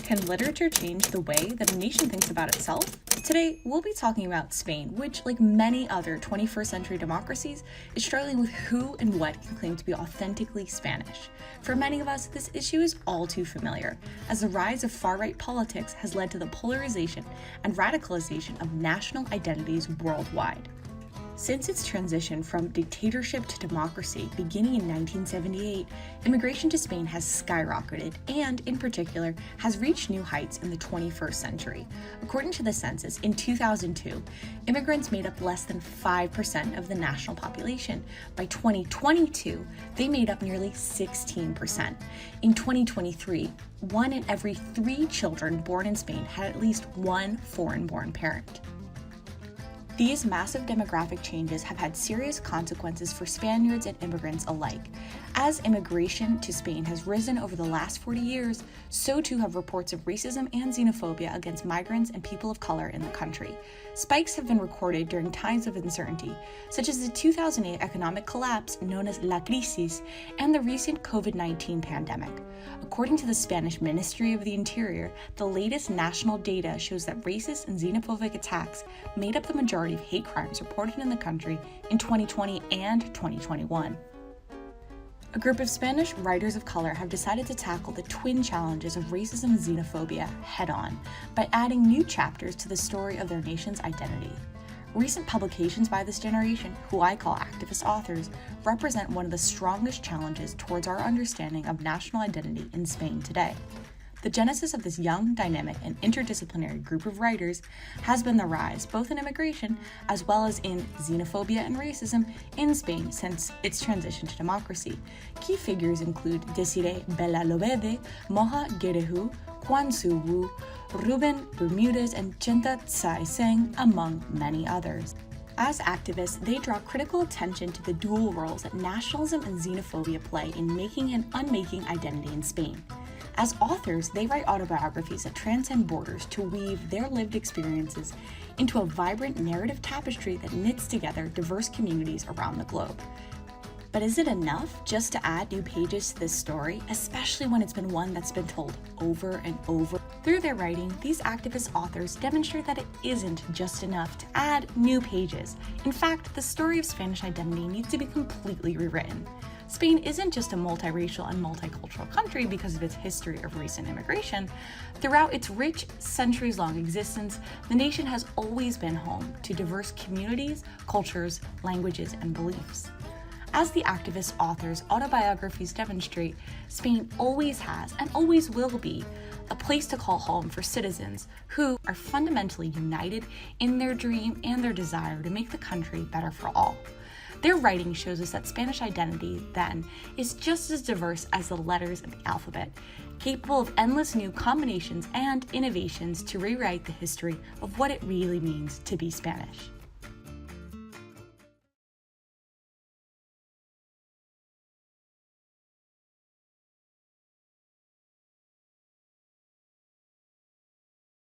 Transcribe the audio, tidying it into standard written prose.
Can literature change the way that a nation thinks about itself? Today, we'll be talking about Spain, which, like many other 21st century democracies, is struggling with who and what can claim to be authentically Spanish. For many of us, this issue is all too familiar, as the rise of far-right politics has led to the polarization and radicalization of national identities worldwide. Since its transition from dictatorship to democracy beginning in 1978, immigration to Spain has skyrocketed and, in particular, has reached new heights in the 21st century. According to the census, in 2002, immigrants made up less than 5% of the national population. By 2022, they made up nearly 16%. In 2023, 1 in every 3 children born in Spain had at least one foreign-born parent. These massive demographic changes have had serious consequences for Spaniards and immigrants alike. As immigration to Spain has risen over the last 40 years, so too have reports of racism and xenophobia against migrants and people of color in the country. Spikes have been recorded during times of uncertainty, such as the 2008 economic collapse known as La Crisis and the recent COVID-19 pandemic. According to the Spanish Ministry of the Interior, the latest national data shows that racist and xenophobic attacks made up the majority of hate crimes reported in the country in 2020 and 2021. A group of Spanish writers of color have decided to tackle the twin challenges of racism and xenophobia head-on by adding new chapters to the story of their nation's identity. Recent publications by this generation, who I call activist authors, represent one of the strongest challenges towards our understanding of national identity in Spain today. The genesis of this young, dynamic, and interdisciplinary group of writers has been the rise, both in immigration as well as in xenophobia and racism in Spain since its transition to democracy. Key figures include Desiree Bella-Lobede, Moha Gerehu, Juan Su-Wu, Ruben Bermudez, and Chenta Tsai-Seng, among many others. As activists, they draw critical attention to the dual roles that nationalism and xenophobia play in making and unmaking identity in Spain. As authors, they write autobiographies that transcend borders to weave their lived experiences into a vibrant narrative tapestry that knits together diverse communities around the globe. But is it enough just to add new pages to this story, especially when it's been one that's been told over and over? Through their writing, these activist authors demonstrate that it isn't just enough to add new pages. In fact, the story of Spanish identity needs to be completely rewritten. Spain isn't just a multiracial and multicultural country because of its history of recent immigration. Throughout its rich, centuries-long existence, the nation has always been home to diverse communities, cultures, languages, and beliefs. As the activist authors' autobiographies demonstrate, Spain always has and always will be a place to call home for citizens who are fundamentally united in their dream and their desire to make the country better for all. Their writing shows us that Spanish identity, then, is just as diverse as the letters of the alphabet, capable of endless new combinations and innovations to rewrite the history of what it really means to be Spanish.